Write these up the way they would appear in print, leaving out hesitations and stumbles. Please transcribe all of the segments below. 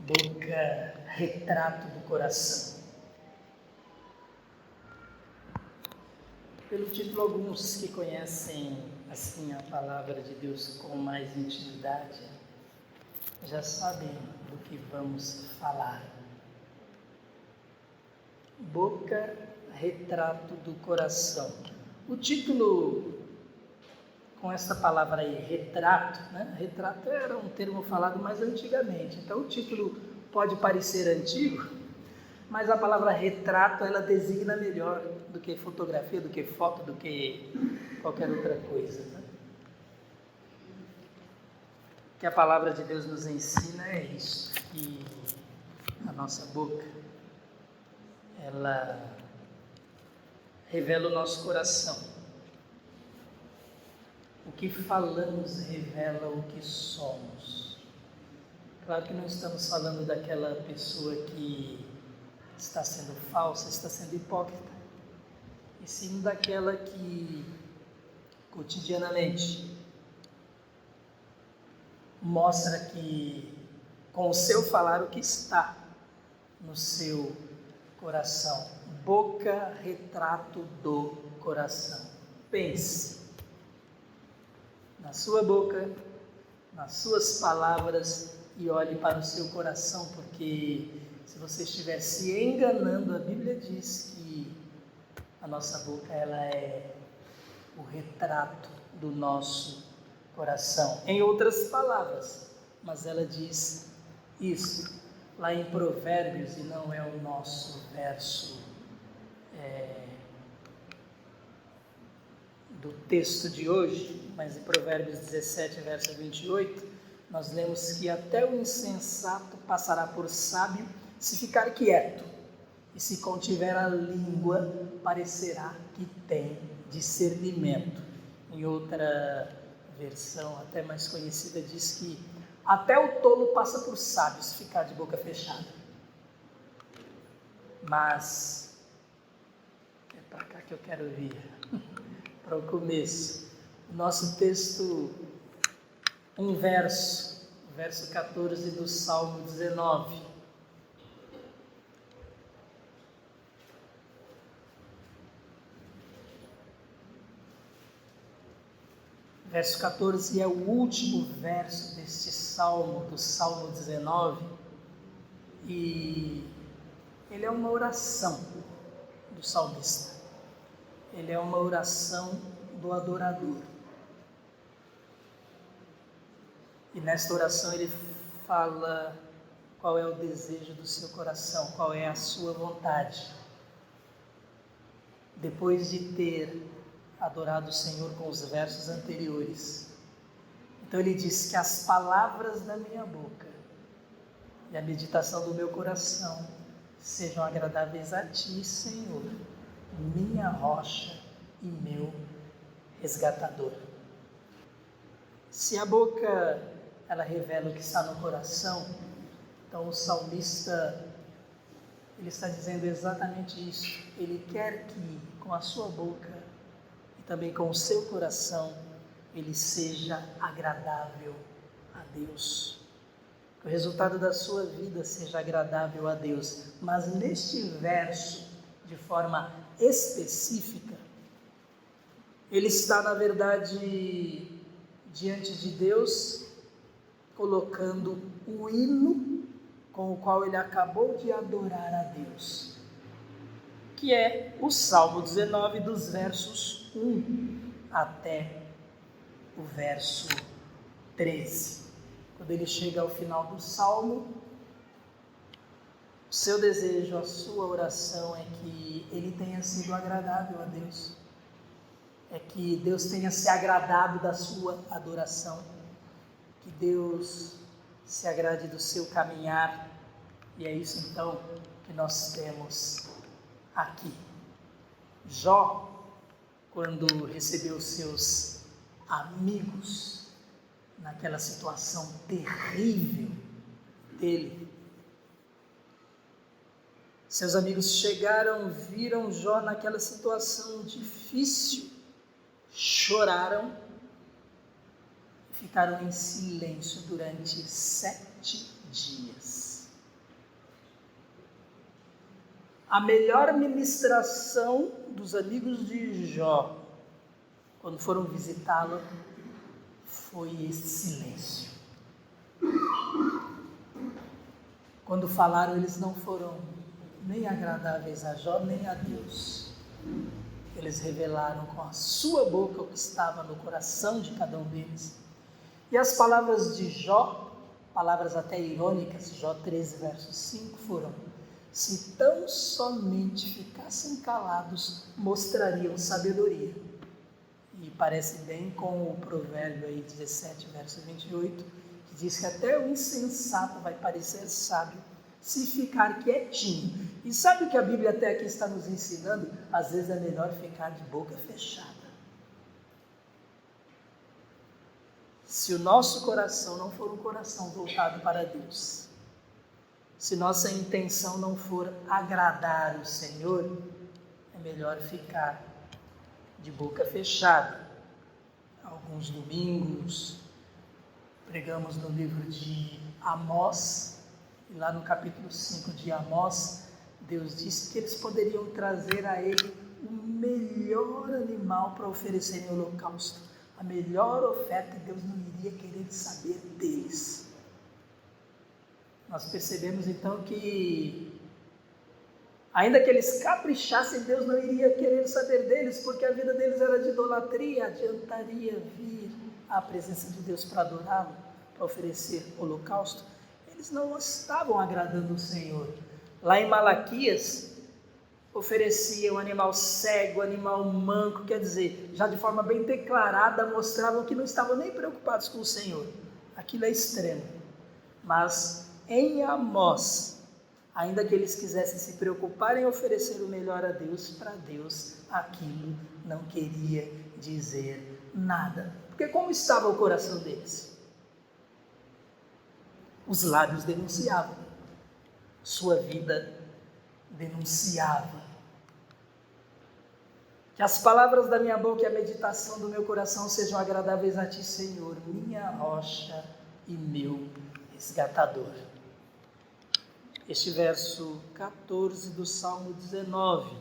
boca, retrato do coração. Pelo título, alguns que conhecem assim a palavra de Deus com mais intimidade já sabem do que vamos falar. Boca, retrato do coração. O título, com essa palavra aí, retrato, né? Retrato era um termo falado mais antigamente, então o título pode parecer antigo, mas a palavra retrato, ela designa melhor do que fotografia, do que foto, do que qualquer outra coisa, né? O que a palavra de Deus nos ensina é isso, que a nossa boca, ela revela o nosso coração. O que falamos revela o que somos. Claro que não estamos falando daquela pessoa que está sendo falsa, está sendo hipócrita, e sim daquela que cotidianamente mostra que com o seu falar o que está no seu coração. Boca, retrato do coração. Pense na sua boca, nas suas palavras e olhe para o seu coração, porque se você estiver se enganando, a Bíblia diz que a nossa boca ela é o retrato do nosso coração. Em outras palavras, mas ela diz isso lá em Provérbios, e não é o nosso verso do texto de hoje, mas em Provérbios 17, verso 28, nós lemos que até o insensato passará por sábio se ficar quieto, e se contiver a língua, parecerá que tem discernimento. Em outra versão, até mais conhecida, diz que até o tolo passa por sábio se ficar de boca fechada. Mas é para cá que eu quero vir, para o começo. O nosso texto, um verso, verso 14 do Salmo 19. Verso 14 é o último verso deste salmo, do Salmo 19, e ele é uma oração do salmista, ele é uma oração do adorador. E nesta oração ele fala qual é o desejo do seu coração, qual é a sua vontade. Depois de ter adorado o Senhor com os versos anteriores, então ele diz que as palavras da minha boca e a meditação do meu coração sejam agradáveis a ti, Senhor, minha rocha e meu resgatador. Se a boca ela revela o que está no coração, então o salmista ele está dizendo exatamente isso. Ele quer que com a sua boca e também com o seu coração ele seja agradável a Deus. Que o resultado da sua vida seja agradável a Deus. Mas neste verso, de forma específica, ele está, na verdade, diante de Deus, colocando o hino com o qual ele acabou de adorar a Deus, que é o Salmo 19, dos versos 1 até o verso 13. Quando ele chega ao final do Salmo, o seu desejo, a sua oração é que ele tenha sido agradável a Deus, é que Deus tenha se agradado da sua adoração, que Deus se agrade do seu caminhar, e é isso então que nós temos aqui. Jó, quando recebeu seus amigos naquela situação terrível dele, seus amigos chegaram, viram Jó naquela situação difícil, choraram e ficaram em silêncio durante 7 dias. A melhor ministração dos amigos de Jó, quando foram visitá-lo, foi esse silêncio. Quando falaram, eles não foram nem agradáveis a Jó, nem a Deus. Eles revelaram com a sua boca o que estava no coração de cada um deles. E as palavras de Jó, palavras até irônicas, Jó 13, verso 5, foram: se tão somente ficassem calados, mostrariam sabedoria. E parece bem com o provérbio aí 17, verso 28, que diz que até o insensato vai parecer sábio se ficar quietinho. E sabe o que a Bíblia até aqui está nos ensinando? Às vezes é melhor ficar de boca fechada. Se o nosso coração não for um coração voltado para Deus, se nossa intenção não for agradar o Senhor, é melhor ficar de boca fechada. Alguns domingos pregamos no livro de Amós, e lá no capítulo 5 de Amós, Deus disse que eles poderiam trazer a Ele o melhor animal para oferecer em holocausto, a melhor oferta, e Deus não iria querer saber deles. Nós percebemos então que, ainda que eles caprichassem, Deus não iria querer saber deles, porque a vida deles era de idolatria. Adiantaria vir à presença de Deus para adorá-lo, para oferecer holocausto? Eles não estavam agradando o Senhor. Lá em Malaquias, ofereciam animal cego, animal manco, quer dizer, já de forma bem declarada, mostravam que não estavam nem preocupados com o Senhor. Aquilo é extremo. Mas em Amós, ainda que eles quisessem se preocupar em oferecer o melhor a Deus, para Deus aquilo não queria dizer nada. Porque como estava o coração deles? Os lábios denunciavam, sua vida denunciava. Que as palavras da minha boca e a meditação do meu coração sejam agradáveis a Ti, Senhor, minha rocha e meu resgatador. Este verso 14 do Salmo 19,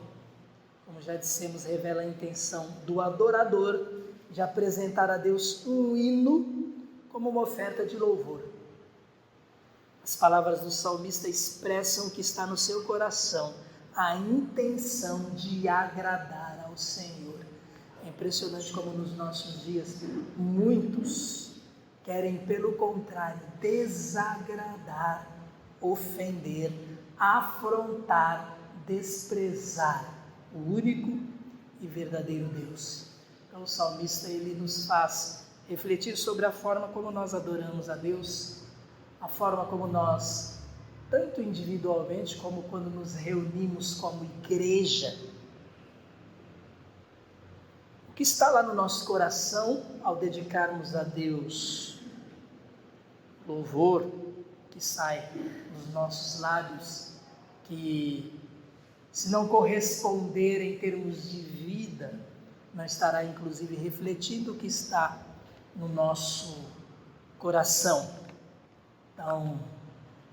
como já dissemos, revela a intenção do adorador de apresentar a Deus um hino como uma oferta de louvor. As palavras do salmista expressam o que está no seu coração, a intenção de agradar ao Senhor. É impressionante como nos nossos dias muitos querem, pelo contrário, desagradar, ofender, afrontar, desprezar o único e verdadeiro Deus. Então o salmista ele nos faz refletir sobre a forma como nós adoramos a Deus, a forma como nós, tanto individualmente como quando nos reunimos como igreja, o que está lá no nosso coração ao dedicarmos a Deus louvor que sai dos nossos lábios, que se não corresponder em termos de vida, não estará inclusive refletindo o que está no nosso coração. Então,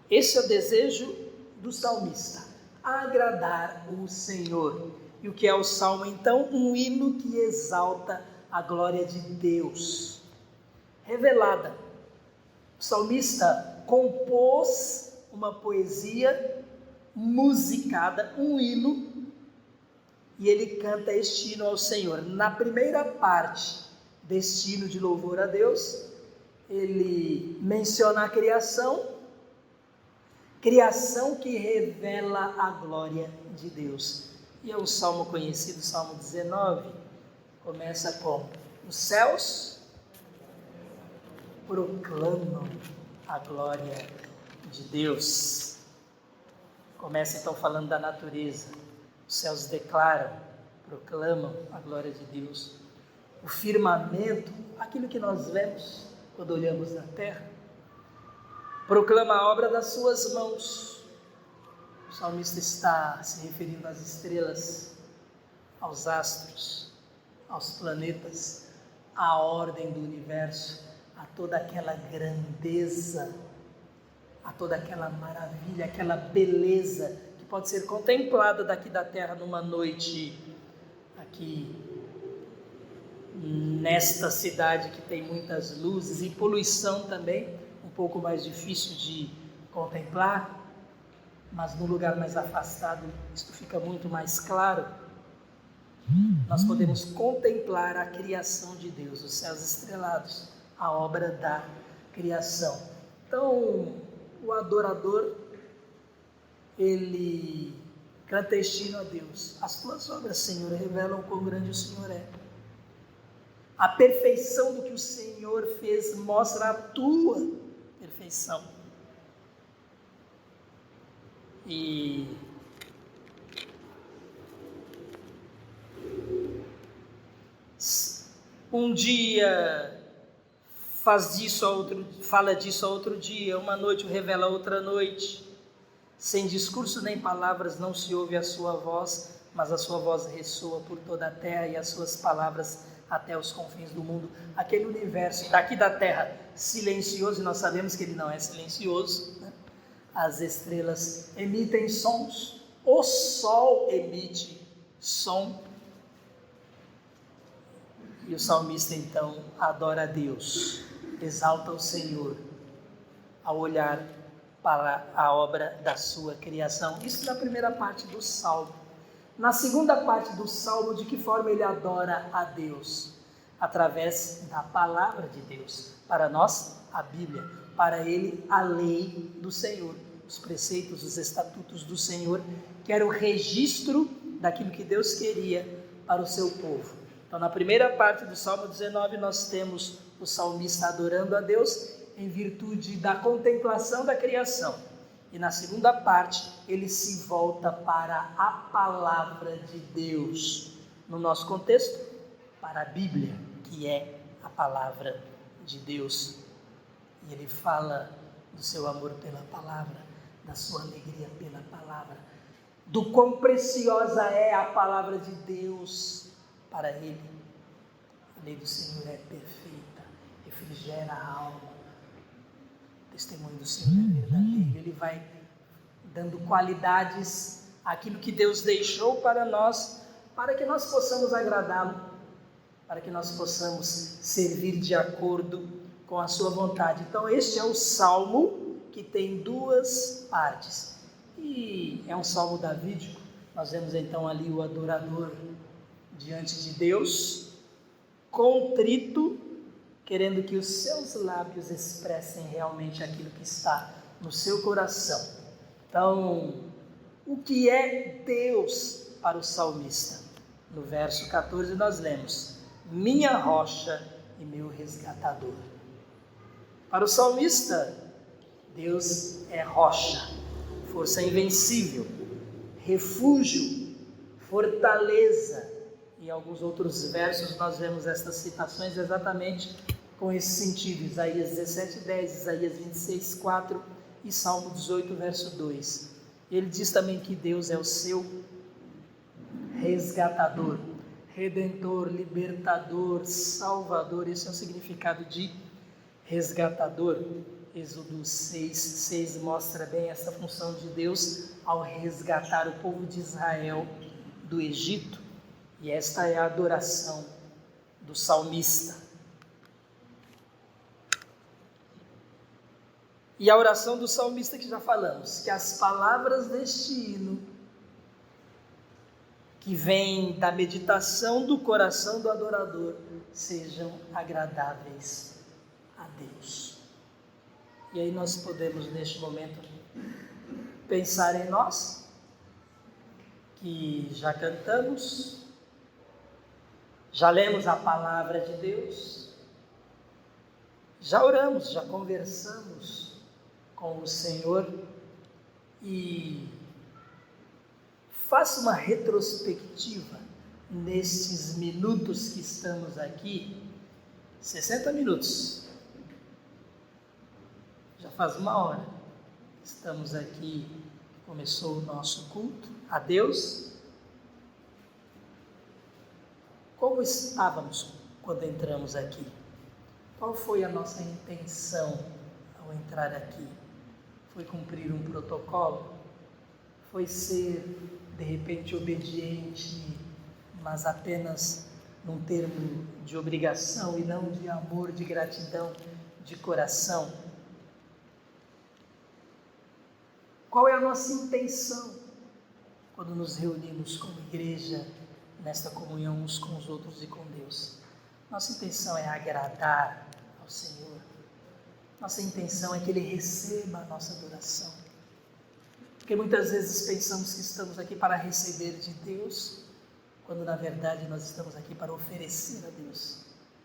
esse é o desejo do salmista, agradar o Senhor. E o que é o salmo então? Um hino que exalta a glória de Deus, revelada. O salmista compôs uma poesia musicada, um hino, e ele canta este hino ao Senhor. Na primeira parte deste hino de louvor a Deus, ele menciona a criação que revela a glória de Deus. E é um salmo conhecido, Salmo 19, começa com: os céus proclamam a glória de Deus. Começa então falando da natureza. Os céus declaram, proclamam a glória de Deus. O firmamento, aquilo que nós vemos quando olhamos na terra, proclama a obra das suas mãos. O salmista está se referindo às estrelas, aos astros, aos planetas, à ordem do universo, a toda aquela grandeza, a toda aquela maravilha, aquela beleza que pode ser contemplada daqui da terra numa noite aqui nesta cidade que tem muitas luzes e poluição também, um pouco mais difícil de contemplar, mas num lugar mais afastado isto fica muito mais claro. Nós podemos contemplar a criação de Deus, os céus estrelados, a obra da criação. Então, o adorador, ele canta destino a Deus. As tuas obras, Senhor, revelam quão grande o Senhor é. A perfeição do que o Senhor fez mostra a tua perfeição. E um dia fala disso a outro dia, uma noite o revela a outra noite. Sem discurso nem palavras não se ouve a sua voz, mas a sua voz ressoa por toda a terra e as suas palavras até os confins do mundo. Aquele universo daqui da terra silencioso, e nós sabemos que ele não é silencioso, né? As estrelas emitem sons, o sol emite som, e o salmista então adora a Deus, exalta o Senhor ao olhar para a obra da sua criação. Isso na primeira parte do Salmo. Na segunda parte do Salmo, de que forma ele adora a Deus? Através da palavra de Deus. Para nós, a Bíblia. Para ele, a lei do Senhor. Os preceitos, os estatutos do Senhor, que era o registro daquilo que Deus queria para o seu povo. Então, na primeira parte do Salmo 19, nós temos o salmista adorando a Deus em virtude da contemplação da criação. E na segunda parte, ele se volta para a palavra de Deus. No nosso contexto, para a Bíblia, que é a palavra de Deus. E ele fala do seu amor pela palavra, da sua alegria pela palavra, do quão preciosa é a palavra de Deus para ele. A lei do Senhor é perfeita, refrigera a alma. O testemunho do Senhor é verdadeiro. Ele vai dando qualidades àquilo que Deus deixou para nós, para que nós possamos agradá-lo, para que nós possamos servir de acordo com a sua vontade. Então, este é o salmo que tem duas partes. E é um salmo davídico. Nós vemos então ali o adorador diante de Deus, contrito, querendo que os seus lábios expressem realmente aquilo que está no seu coração. Então, o que é Deus para o salmista? No verso 14 nós lemos: minha rocha e meu resgatador. Para o salmista, Deus é rocha, força invencível, refúgio, fortaleza. Em alguns outros versos nós vemos estas citações exatamente com esse sentido. Isaías 17:10, Isaías 26:4 e Salmo 18, verso 2. Ele diz também que Deus é o seu resgatador, redentor, libertador, salvador. Esse é o significado de resgatador. Êxodo 6:6 mostra bem essa função de Deus ao resgatar o povo de Israel do Egito. E esta é a adoração do salmista. E a oração do salmista que já falamos, que as palavras deste hino, que vêm da meditação do coração do adorador, sejam agradáveis a Deus. E aí nós podemos, neste momento, pensar em nós, que já cantamos, já lemos a palavra de Deus, já oramos, já conversamos com o Senhor e faça uma retrospectiva nesses minutos que estamos aqui, 60 minutos, já faz uma hora, estamos aqui, começou o nosso culto a Deus. Como estávamos quando entramos aqui? Qual foi a nossa intenção ao entrar aqui? Foi cumprir um protocolo? foi ser, de repente, obediente, mas apenas num termo de obrigação e não de amor, de gratidão, de coração? Qual é a nossa intenção quando nos reunimos como igreja, nesta comunhão uns com os outros e com Deus? Nossa intenção é agradar ao Senhor. Nossa intenção é que Ele receba a nossa adoração. Porque muitas vezes pensamos que estamos aqui para receber de Deus, quando na verdade nós estamos aqui para oferecer a Deus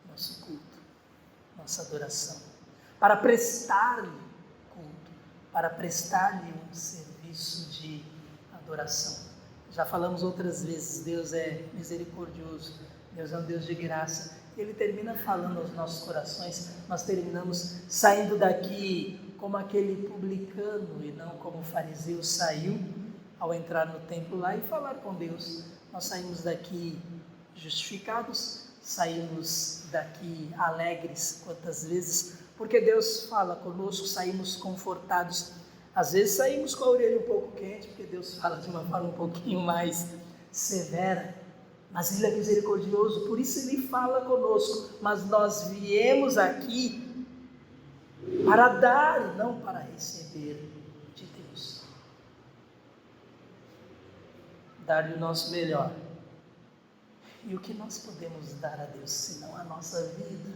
nosso culto, nossa adoração, para prestar-lhe culto, para prestar-lhe um serviço de adoração. Já falamos outras vezes, Deus é misericordioso, Deus é um Deus de graça. Ele termina falando aos nossos corações, nós terminamos saindo daqui como aquele publicano e não como o fariseu saiu ao entrar no templo lá e falar com Deus. Nós saímos daqui justificados, saímos daqui alegres quantas vezes, porque Deus fala conosco, saímos confortados. Às vezes saímos com a orelha um pouco quente, porque Deus fala de uma forma um pouquinho mais severa, mas Ele é misericordioso, por isso Ele fala conosco. Mas nós viemos aqui para dar e não para receber de Deus. Dar-lhe o nosso melhor. E o que nós podemos dar a Deus, senão a nossa vida?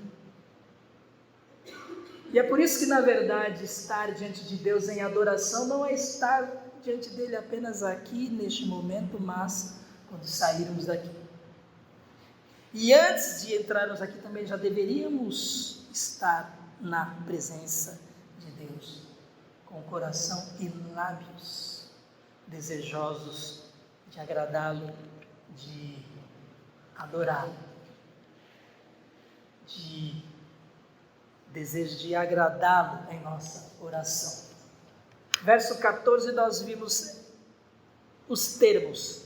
E é por isso que, na verdade, estar diante de Deus em adoração não é estar diante dele apenas aqui, neste momento, mas quando sairmos daqui. E antes de entrarmos aqui também já deveríamos estar na presença de Deus, com o coração e lábios desejosos de agradá-lo, de adorá-lo, de desejo de agradá-lo em nossa oração. Verso 14, nós vimos os termos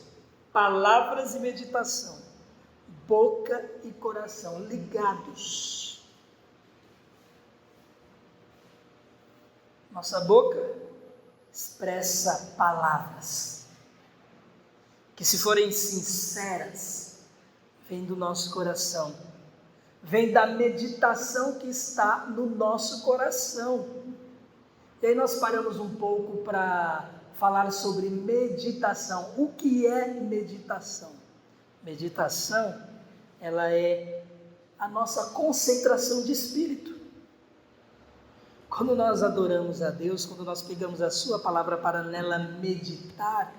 palavras e meditação, boca e coração ligados. Nossa boca expressa palavras que, se forem sinceras, vêm do nosso coração, vêm da meditação que está no nosso coração. E aí nós paramos um pouco para falar sobre meditação. O que é meditação? Meditação, ela é a nossa concentração de espírito. Quando nós adoramos a Deus, quando nós pegamos a sua palavra para nela meditar,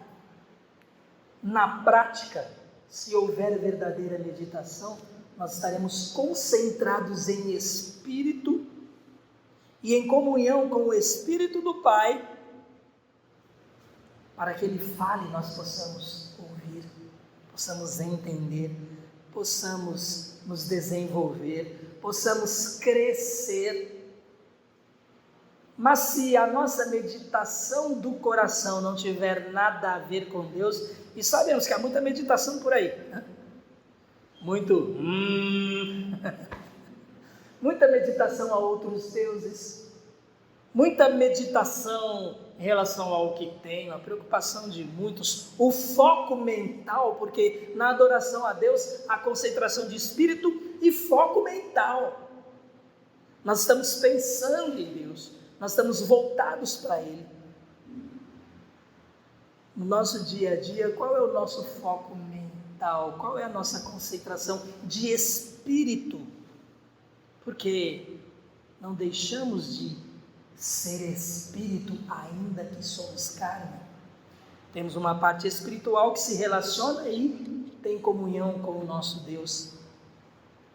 na prática, se houver verdadeira meditação, nós estaremos concentrados em espírito e em comunhão com o Espírito do Pai, para que Ele fale e nós possamos ouvir, possamos entender, possamos nos desenvolver, possamos crescer. Mas se a nossa meditação do coração não tiver nada a ver com Deus, e sabemos que há muita meditação por aí, né? Muita meditação a outros deuses, muita meditação em relação ao que tem, a preocupação de muitos, o foco mental, porque na adoração a Deus há concentração de espírito e foco mental. Nós estamos pensando em Deus, nós estamos voltados para Ele. No nosso dia a dia, qual é o nosso foco mental? Qual é a nossa concentração de espírito? Porque não deixamos de ser espírito ainda que somos carne. Temos uma parte espiritual que se relaciona e tem comunhão com o nosso Deus,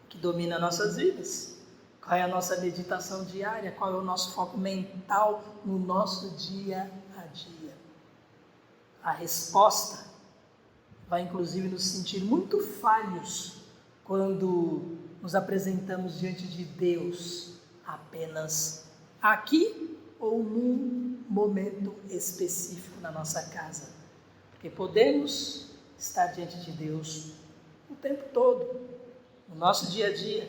que domina nossas vidas. Qual é a nossa meditação diária? Qual é o nosso foco mental no nosso dia a dia? A resposta vai inclusive nos sentir muito falhos quando nos apresentamos diante de Deus apenas aqui ou num momento específico na nossa casa. Porque podemos estar diante de Deus o tempo todo, no nosso dia a dia,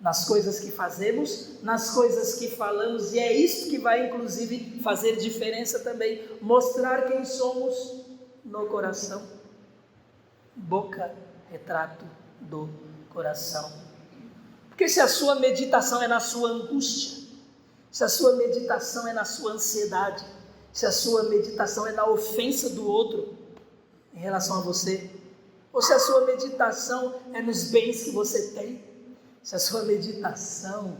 nas coisas que fazemos, nas coisas que falamos, e é isso que vai inclusive fazer diferença também, mostrar quem somos no coração. Boca, retrato do coração. Porque se a sua meditação é na sua angústia, se a sua meditação é na sua ansiedade, se a sua meditação é na ofensa do outro em relação a você, ou se a sua meditação é nos bens que você tem, se a sua meditação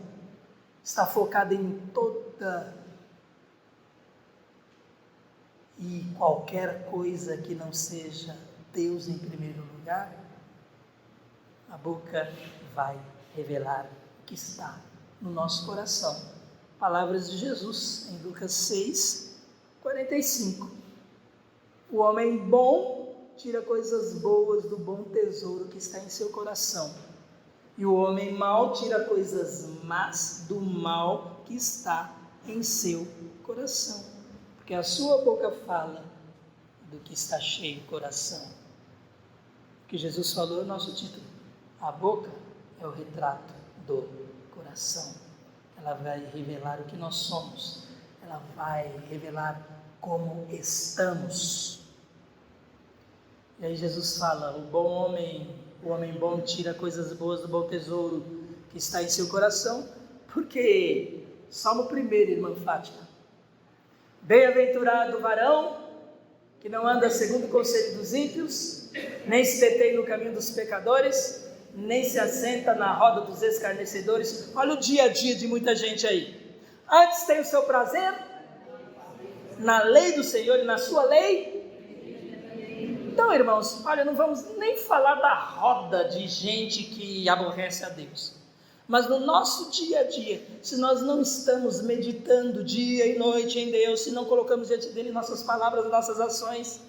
está focada em toda e qualquer coisa que não seja Deus em primeiro lugar, a boca vai revelar o que está no nosso coração. Palavras de Jesus em Lucas 6, 45. O homem bom tira coisas boas do bom tesouro que está em seu coração, e o homem mau tira coisas más do mal que está em seu coração, porque a sua boca fala do que está cheio o coração. O que Jesus falou é o nosso título. A boca é o retrato do coração. Ela vai revelar o que nós somos, ela vai revelar como estamos. E aí Jesus fala, o homem bom tira coisas boas do bom tesouro que está em seu coração, porque, Salmo 1, irmã Fátima, bem-aventurado o varão que não anda segundo o conceito dos ímpios, nem se detém no caminho dos pecadores, nem se assenta na roda dos escarnecedores. Olha o dia a dia de muita gente aí. Antes tem o seu prazer na lei do Senhor e na sua lei. Então, irmãos, olha, não vamos nem falar da roda de gente que aborrece a Deus, mas no nosso dia a dia, se nós não estamos meditando dia e noite em Deus, se não colocamos diante dele nossas palavras, nossas ações,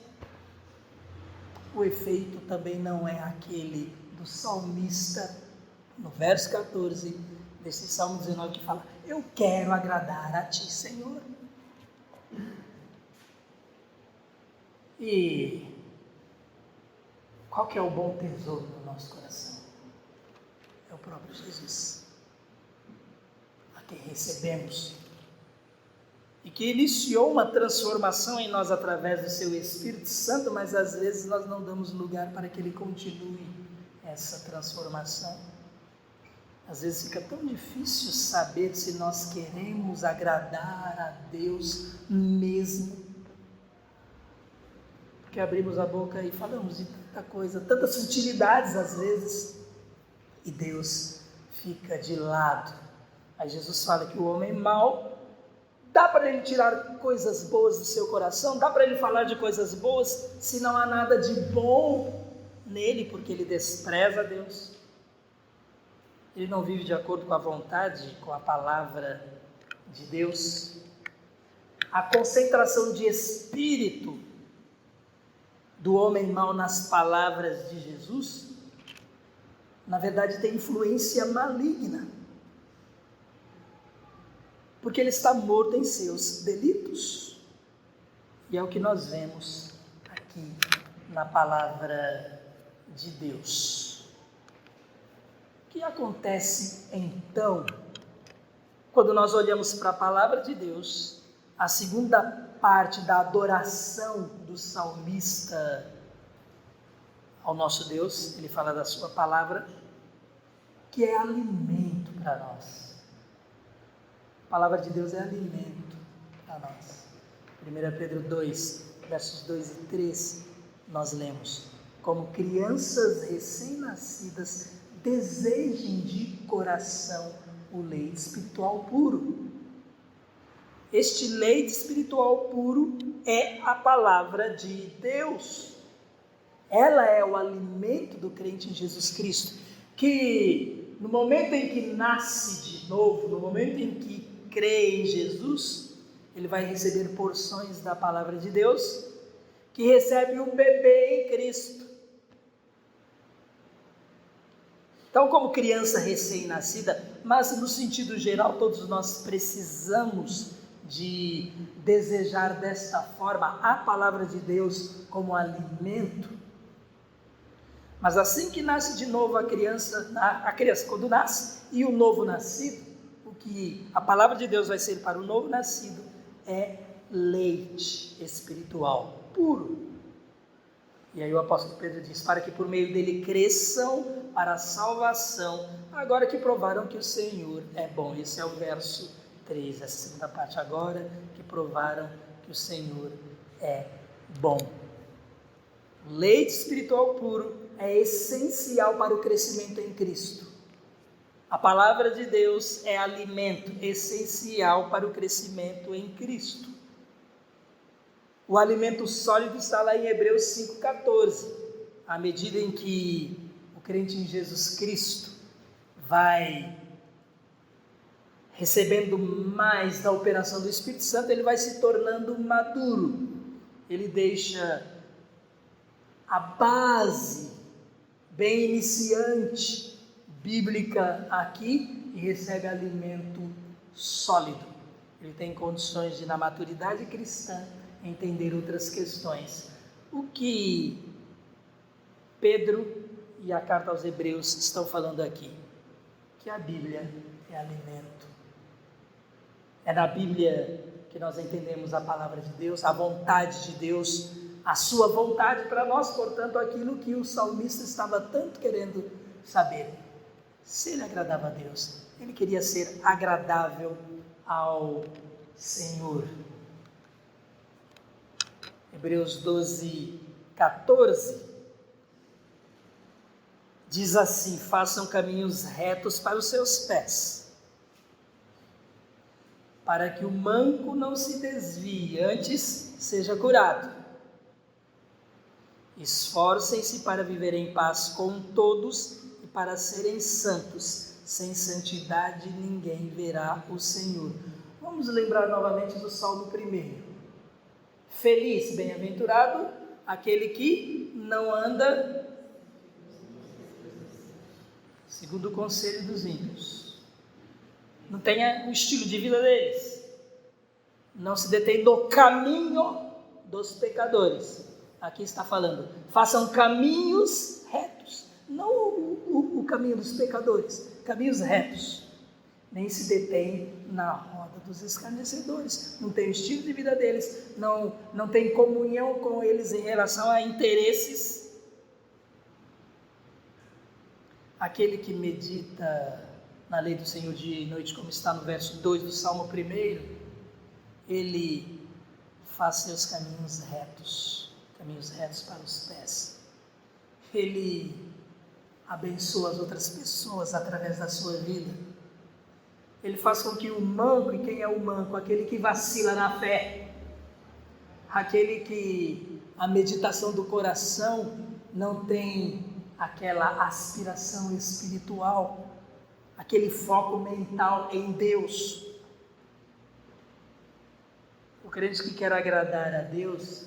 o efeito também não é aquele do salmista, no verso 14 desse Salmo 19, que fala, eu quero agradar a ti, Senhor. E qual que é o bom tesouro no nosso coração? É o próprio Jesus, a quem recebemos, e que iniciou uma transformação em nós através do seu Espírito Santo, mas às vezes nós não damos lugar para que ele continue essa transformação. Às vezes fica tão difícil saber se nós queremos agradar a Deus mesmo, porque abrimos a boca e falamos de tanta coisa, tantas sutilidades às vezes, e Deus fica de lado. Aí Jesus fala que o homem mau, dá para ele tirar coisas boas do seu coração, dá para ele falar de coisas boas, se não há nada de bom nele, porque ele despreza Deus, ele não vive de acordo com a vontade, com a palavra de Deus. A concentração de espírito do homem mau nas palavras de Jesus, na verdade tem influência maligna, porque ele está morto em seus delitos, e é o que nós vemos aqui na palavra de Deus. O que acontece então, quando nós olhamos para a palavra de Deus, a segunda parte da adoração do salmista ao nosso Deus, ele fala da sua palavra, que é alimento para nós. A palavra de Deus é alimento para nós. 1 Pedro 2, versos 2 e 3, nós lemos, como crianças recém-nascidas, desejem de coração o leite espiritual puro. Este leite espiritual puro é a palavra de Deus. Ela é o alimento do crente em Jesus Cristo, que no momento em que nasce de novo, no momento em que crê em Jesus, ele vai receber porções da palavra de Deus, que recebe o bebê em Cristo. Então, como criança recém-nascida, mas no sentido geral, todos nós precisamos de desejar desta forma a palavra de Deus como alimento. Mas assim que nasce de novo a criança quando nasce, e o novo nascido, o que a palavra de Deus vai ser para o novo nascido é leite espiritual puro. E aí o apóstolo Pedro diz, para que por meio dele cresçam para a salvação, agora que provaram que o Senhor é bom. Esse é o verso 3, essa segunda parte, agora que provaram que o Senhor é bom. O leite espiritual puro é essencial para o crescimento em Cristo. A palavra de Deus é alimento essencial para o crescimento em Cristo. O alimento sólido está lá em Hebreus 5,14. À medida em que o crente em Jesus Cristo vai recebendo mais da operação do Espírito Santo, ele vai se tornando maduro. Ele deixa a base bem iniciante bíblica aqui e recebe alimento sólido. Ele tem condições de, na maturidade cristã, entender outras questões. O que Pedro e a carta aos Hebreus estão falando aqui? Que a Bíblia é alimento. É na Bíblia que nós entendemos a palavra de Deus, a vontade de Deus, a sua vontade para nós, portanto, aquilo que o salmista estava tanto querendo saber. Se ele agradava a Deus, ele queria ser agradável ao Senhor. Hebreus 12, 14 diz assim: façam caminhos retos para os seus pés, para que o manco não se desvie, antes seja curado. Esforcem-se para viver em paz com todos e para serem santos. Sem santidade ninguém verá o Senhor. Vamos lembrar novamente do Salmo 1. Feliz, bem-aventurado, aquele que não anda segundo o conselho dos ímpios, não tem o estilo de vida deles, não se detém no caminho dos pecadores. Aqui está falando, façam caminhos retos, não o caminho dos pecadores, caminhos retos. Nem se detém na roda dos escarnecedores, não tem o estilo de vida deles, não tem comunhão com eles em relação a interesses. Aquele que medita na lei do Senhor dia e noite, como está no verso 2 do Salmo 1, ele faz seus caminhos retos para os pés. Ele abençoa as outras pessoas através da sua vida. Ele faz com que o manco, e quem é o manco? Aquele que vacila na fé, aquele que a meditação do coração não tem aquela aspiração espiritual, aquele foco mental em Deus. O crente que quer agradar a Deus,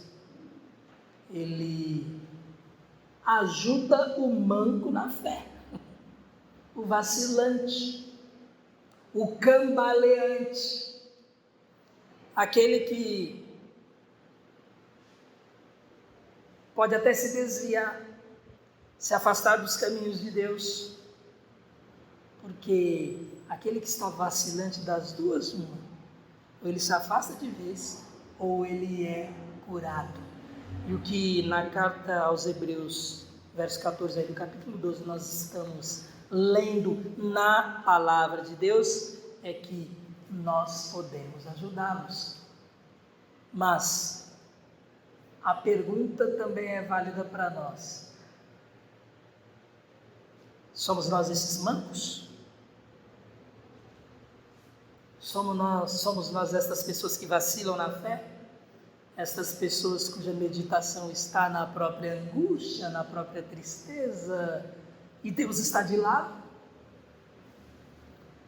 ele ajuda o manco na fé, o vacilante, o cambaleante, aquele que pode até se desviar, se afastar dos caminhos de Deus, porque aquele que está vacilante, das duas, uma, ou ele se afasta de vez, ou ele é curado. E o que na carta aos Hebreus, verso 14 aí do capítulo 12, nós estamos lendo na palavra de Deus, é que nós podemos ajudá-los. Mas a pergunta também é válida para nós. Somos nós esses mancos? Somos nós estas pessoas que vacilam na fé? Estas pessoas cuja meditação está na própria angústia, na própria tristeza, e Deus está de lado?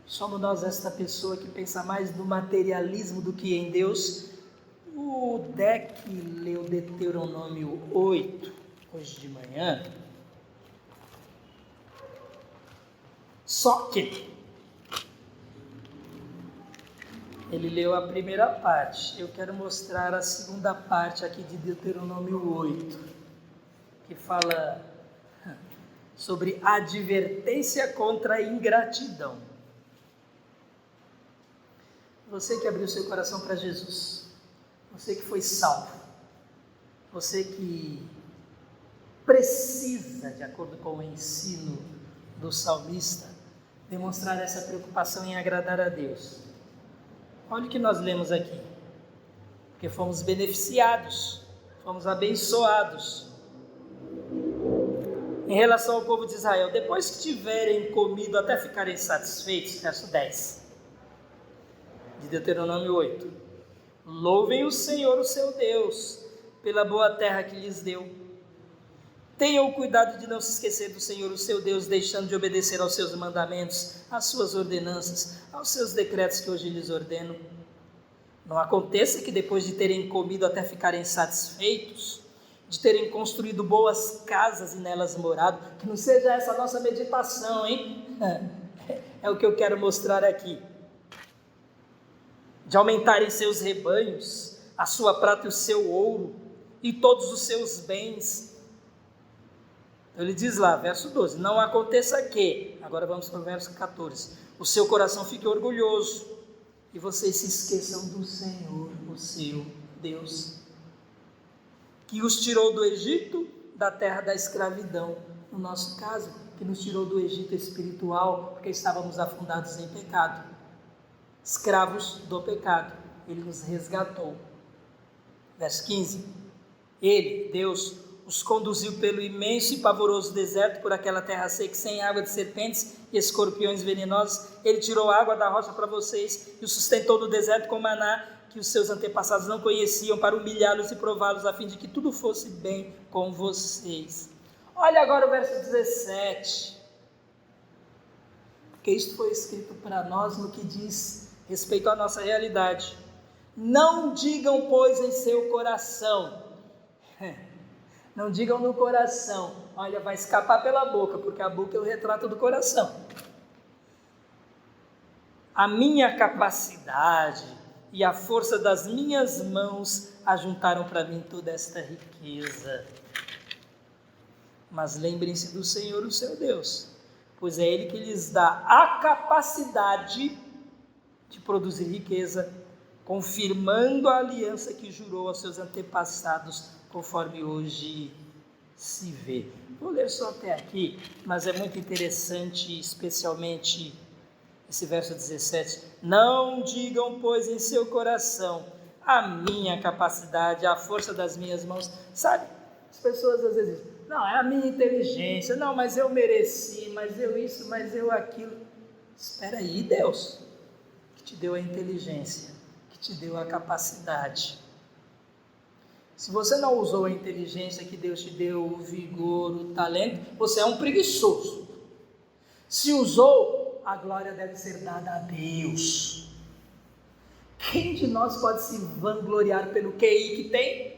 Somos nós esta pessoa que pensa mais no materialismo do que em Deus? O Deck leu Deuteronômio 8, hoje de manhã. Só que ele leu a primeira parte. Eu quero mostrar a segunda parte aqui de Deuteronômio 8, que fala sobre advertência contra a ingratidão. Você que abriu seu coração para Jesus, você que foi salvo, você que precisa, de acordo com o ensino do salmista, demonstrar essa preocupação em agradar a Deus. Olha o que nós lemos aqui, porque fomos beneficiados, fomos abençoados. Em relação ao povo de Israel, depois que tiverem comido até ficarem satisfeitos, verso 10, de Deuteronômio 8, louvem o Senhor, o seu Deus, pela boa terra que lhes deu. Tenham o cuidado de não se esquecer do Senhor, o seu Deus, deixando de obedecer aos seus mandamentos, às suas ordenanças, aos seus decretos que hoje lhes ordeno. Não aconteça que depois de terem comido até ficarem satisfeitos, de terem construído boas casas e nelas morado, que não seja essa a nossa meditação, hein? É o que eu quero mostrar aqui. De aumentarem seus rebanhos, a sua prata e o seu ouro, e todos os seus bens. Ele diz lá, verso 12, não aconteça que, agora vamos para o verso 14, o seu coração fique orgulhoso, e vocês se esqueçam do Senhor, o seu Deus, que os tirou do Egito, da terra da escravidão, no nosso caso, que nos tirou do Egito espiritual, porque estávamos afundados em pecado, escravos do pecado, ele nos resgatou. Verso 15, ele, Deus, os conduziu pelo imenso e pavoroso deserto, por aquela terra seca, sem água, de serpentes e escorpiões venenosos. Ele tirou a água da rocha para vocês e os sustentou no deserto com maná, que os seus antepassados não conheciam, para humilhá-los e prová-los, a fim de que tudo fosse bem com vocês. Olha agora o verso 17, porque isto foi escrito para nós no que diz respeito à nossa realidade. Não digam, pois, em seu coração, não digam no coração, olha, vai escapar pela boca, porque a boca é o retrato do coração. A minha capacidade e a força das minhas mãos ajuntaram para mim toda esta riqueza. Mas lembrem-se do Senhor, o seu Deus, pois é Ele que lhes dá a capacidade de produzir riqueza, confirmando a aliança que jurou aos seus antepassados, conforme hoje se vê. Vou ler só até aqui, mas é muito interessante, especialmente esse verso 17. Não digam, pois, em seu coração, a minha capacidade, a força das minhas mãos. Sabe, as pessoas às vezes dizem, não, é a minha inteligência, não, mas eu mereci, mas eu isso, mas eu aquilo. Espera aí, Deus, que te deu a inteligência, que te deu a capacidade. Se você não usou a inteligência que Deus te deu, o vigor, o talento, você é um preguiçoso. Se usou, a glória deve ser dada a Deus. Quem de nós pode se vangloriar pelo QI que tem?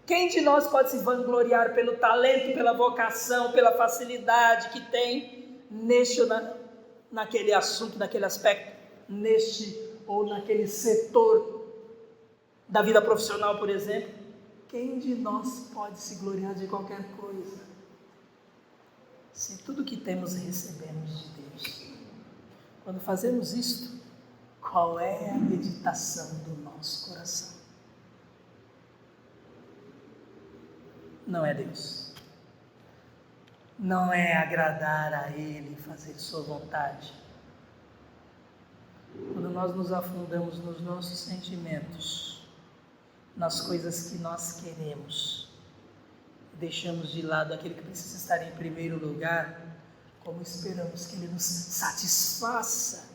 Quem de nós pode se vangloriar pelo talento, pela vocação, pela facilidade que tem neste ou naquele assunto, naquele aspecto, neste ou naquele setor da vida profissional, por exemplo? Quem de nós pode se gloriar de qualquer coisa? Se tudo que temos recebemos de Deus. Quando fazemos isto, qual é a meditação do nosso coração? Não é Deus. Não é agradar a Ele, fazer sua vontade. Quando nós nos afundamos nos nossos sentimentos, nas coisas que nós queremos, deixamos de lado aquele que precisa estar em primeiro lugar, como esperamos que Ele nos satisfaça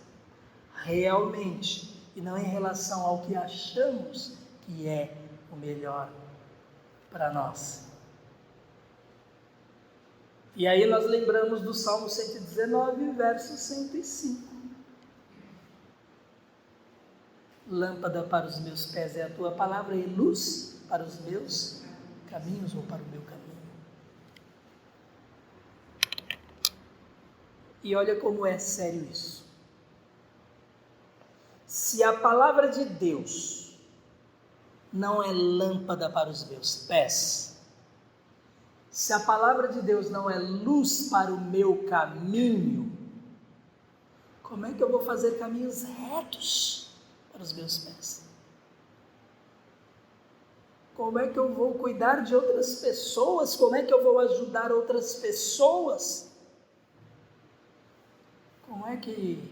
realmente, e não em relação ao que achamos que é o melhor para nós. E aí nós lembramos do Salmo 119, verso 105. Lâmpada para os meus pés é a tua palavra e luz para os meus caminhos, ou para o meu caminho. E olha como é sério isso. Se a palavra de Deus não é lâmpada para os meus pés, Se a palavra de Deus não é luz para o meu caminho, como é que eu vou fazer caminhos retos para os meus pés? Como é que eu vou cuidar de outras pessoas? Como é que eu vou ajudar outras pessoas? Como é que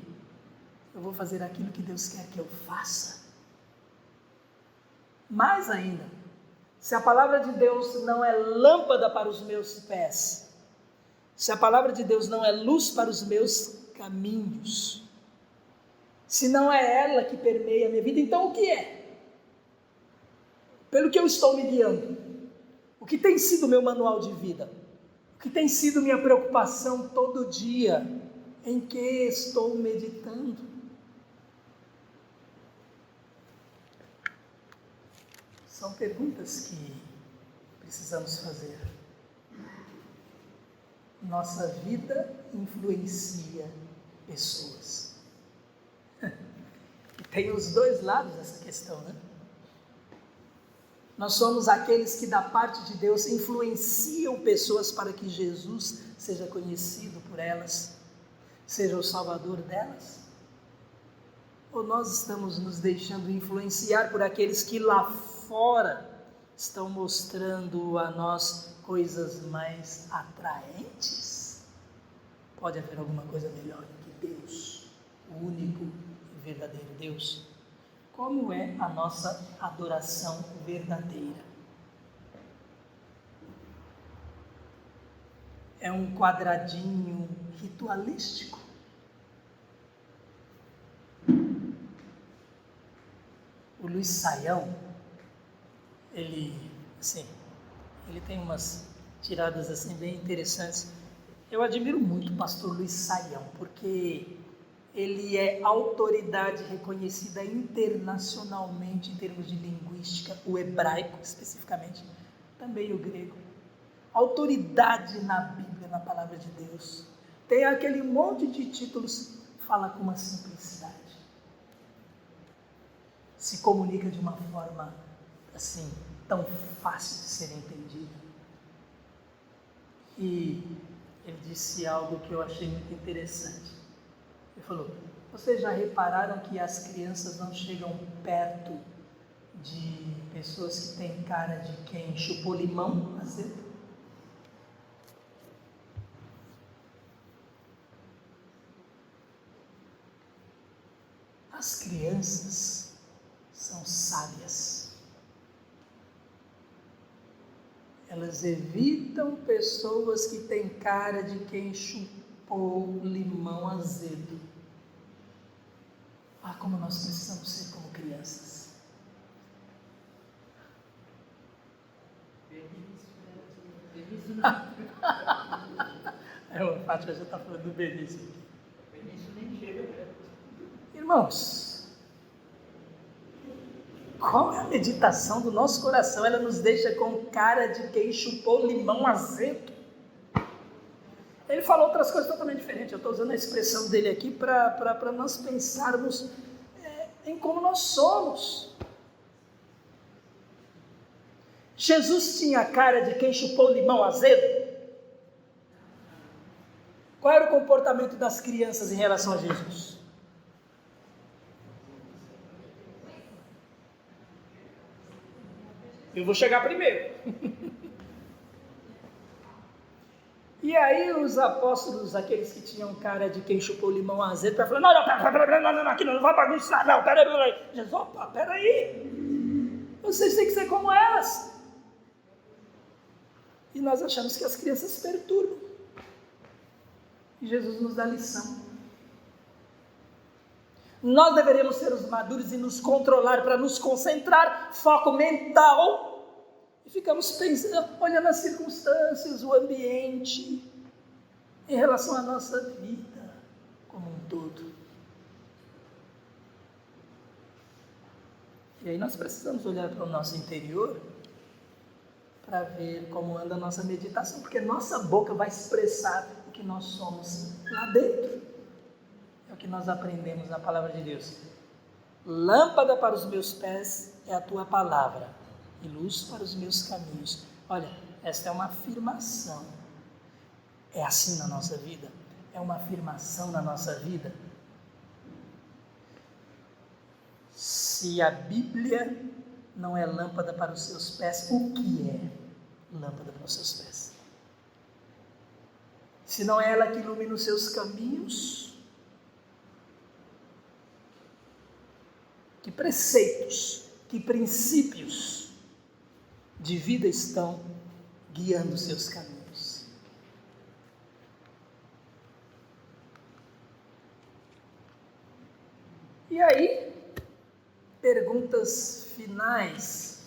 eu vou fazer aquilo que Deus quer que eu faça? Mais ainda, se a palavra de Deus não é lâmpada para os meus pés, se a palavra de Deus não é luz para os meus caminhos, se não é ela que permeia a minha vida, então o que é? Pelo que eu estou me guiando? O que tem sido meu manual de vida? O que tem sido minha preocupação todo dia? Em que estou meditando? São perguntas que precisamos fazer. Nossa vida influencia pessoas. E tem os dois lados dessa questão, né? Nós somos aqueles que da parte de Deus influenciam pessoas para que Jesus seja conhecido por elas, seja o Salvador delas? Ou nós estamos nos deixando influenciar por aqueles que lá fora estão mostrando a nós coisas mais atraentes? Pode haver alguma coisa melhor do que Deus, o único e verdadeiro Deus? Como é a nossa adoração verdadeira? É um quadradinho ritualístico? O Luiz Saião, ele tem umas tiradas assim bem interessantes. Eu admiro muito o pastor Luiz Saião, porque ele é autoridade reconhecida internacionalmente em termos de linguística, o hebraico especificamente, também o grego. Autoridade na Bíblia, na palavra de Deus. Tem aquele monte de títulos, fala com uma simplicidade. Se comunica de uma forma assim, tão fácil de ser entendida. E ele disse algo que eu achei muito interessante. Ele falou: vocês já repararam que as crianças não chegam perto de pessoas que têm cara de quem chupou limão azedo? As crianças são sábias. Elas evitam pessoas que têm cara de quem chupou limão azedo. Ah, como nós precisamos ser como crianças. O Fátima já está falando do Benício. Benício nem chega perto. Irmãos, qual é a meditação do nosso coração? Ela nos deixa com cara de quem chupou limão azedo. Ele falou outras coisas totalmente diferentes. Eu estou usando a expressão dele aqui para nós pensarmos em como nós somos. Jesus tinha a cara de quem chupou limão azedo? Qual era o comportamento das crianças em relação a Jesus? Eu vou chegar primeiro. E aí os apóstolos, aqueles que tinham cara de quem chupou limão azedo, falaram: não, aqui não vai bagunçar, não, peraí. Jesus, opa, peraí. Vocês têm que ser como elas. E nós achamos que as crianças perturbam. E Jesus nos dá lição. Nós deveríamos ser os maduros e nos controlar para nos concentrar, foco mental. E ficamos pensando, olhando as circunstâncias, o ambiente, em relação à nossa vida como um todo. E aí nós precisamos olhar para o nosso interior para ver como anda a nossa meditação, porque nossa boca vai expressar o que nós somos lá dentro. É o que nós aprendemos na palavra de Deus. Lâmpada para os meus pés é a tua palavra e luz para os meus caminhos. Olha, esta é uma afirmação. É assim na nossa vida? É uma afirmação na nossa vida? Se a Bíblia não é lâmpada para os seus pés, o que é lâmpada para os seus pés? Se não é ela que ilumina os seus caminhos, que preceitos, que princípios de vida estão guiando os seus caminhos? E aí, perguntas finais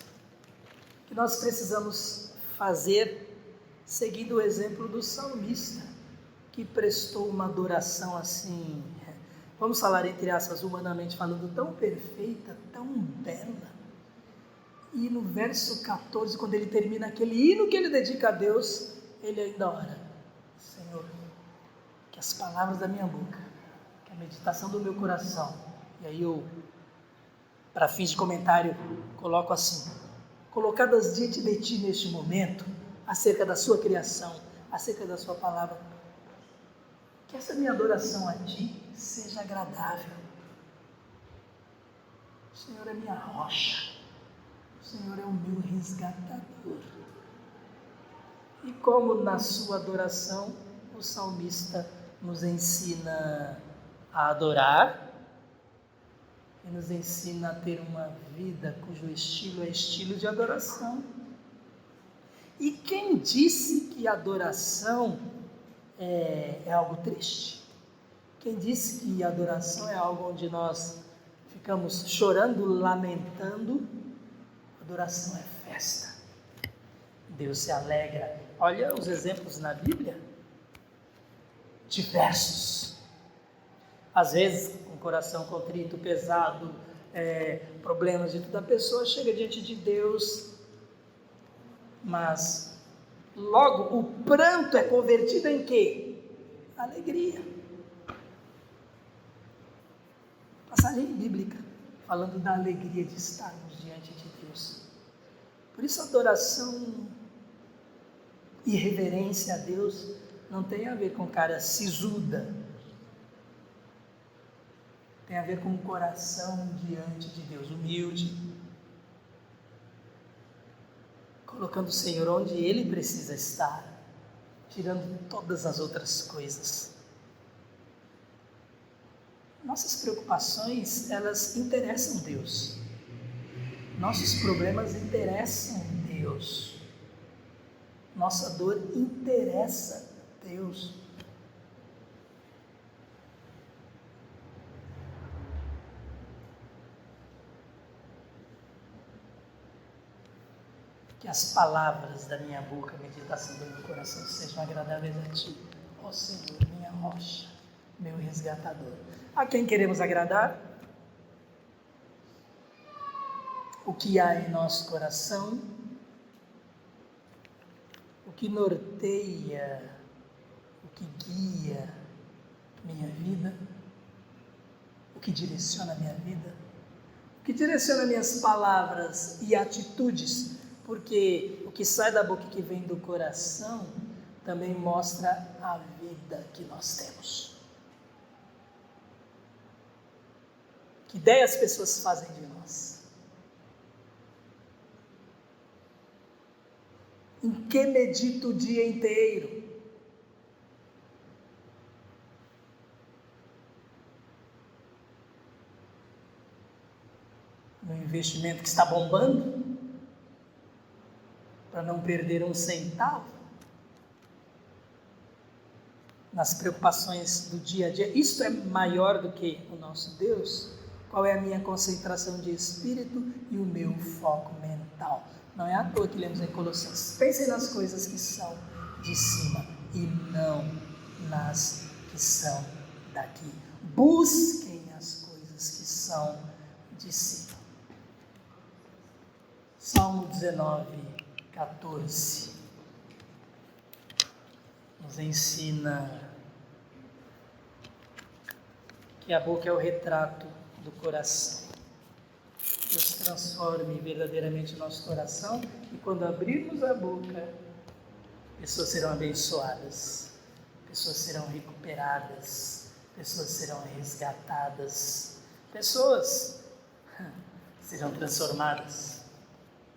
que nós precisamos fazer, seguindo o exemplo do salmista, que prestou uma adoração assim, vamos falar entre aspas, humanamente falando, tão perfeita, tão bela. E no verso 14, quando ele termina aquele hino que ele dedica a Deus, ele ainda ora: Senhor, que as palavras da minha boca, que a meditação do meu coração, e aí eu, para fins de comentário, coloco assim: colocadas diante de ti neste momento, acerca da sua criação, acerca da sua palavra, que essa minha adoração a ti seja agradável. O Senhor é minha rocha, o Senhor é o meu resgatador. E como na sua adoração, o salmista nos ensina a adorar, e nos ensina a ter uma vida cujo estilo é estilo de adoração. E quem disse que adoração é algo triste? Quem disse que adoração é algo onde nós ficamos chorando, lamentando? Adoração é festa. Deus se alegra. Olha os exemplos na Bíblia, diversos. Às vezes, com o coração contrito, pesado, problemas de tudo, a pessoa chega diante de Deus, mas logo o pranto é convertido em quê? Alegria. Passagem bíblica, falando da alegria de estarmos diante de Deus. Por isso, adoração e reverência a Deus não tem a ver com cara sisuda, tem a ver com o coração diante de Deus, humilde, colocando o Senhor onde Ele precisa estar, tirando todas as outras coisas. Nossas preocupações, elas interessam Deus. Nossos problemas interessam Deus. Nossa dor interessa Deus. Que as palavras da minha boca, a meditação do meu coração sejam agradáveis a Ti, ó Senhor, minha rocha, meu resgatador. A quem queremos agradar? O que há em nosso coração? O que norteia, o que guia minha vida? O que direciona minha vida? O que direciona minhas palavras e atitudes? Porque o que sai da boca e que vem do coração também mostra a vida que nós temos. Que ideia as pessoas fazem de nós? Em que medito o dia inteiro? No investimento que está bombando? Para não perder um centavo? Nas preocupações do dia a dia? Isto é maior do que o nosso Deus? Qual é a minha concentração de espírito e o meu foco mental? Não é à toa que lemos em Colossenses: pensem nas coisas que são de cima e não nas que são daqui. Busquem as coisas que são de cima. Salmo 19, 14 nos ensina que a boca é o retrato do coração. Deus transforme verdadeiramente o nosso coração e quando abrirmos a boca, pessoas serão abençoadas, pessoas serão recuperadas, pessoas serão resgatadas, pessoas serão transformadas,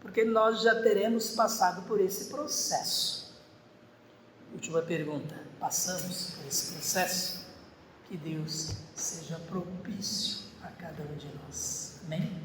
porque nós já teremos passado por esse processo. Última pergunta: passamos por esse processo? Que Deus seja propício a cada um de nós. Amém?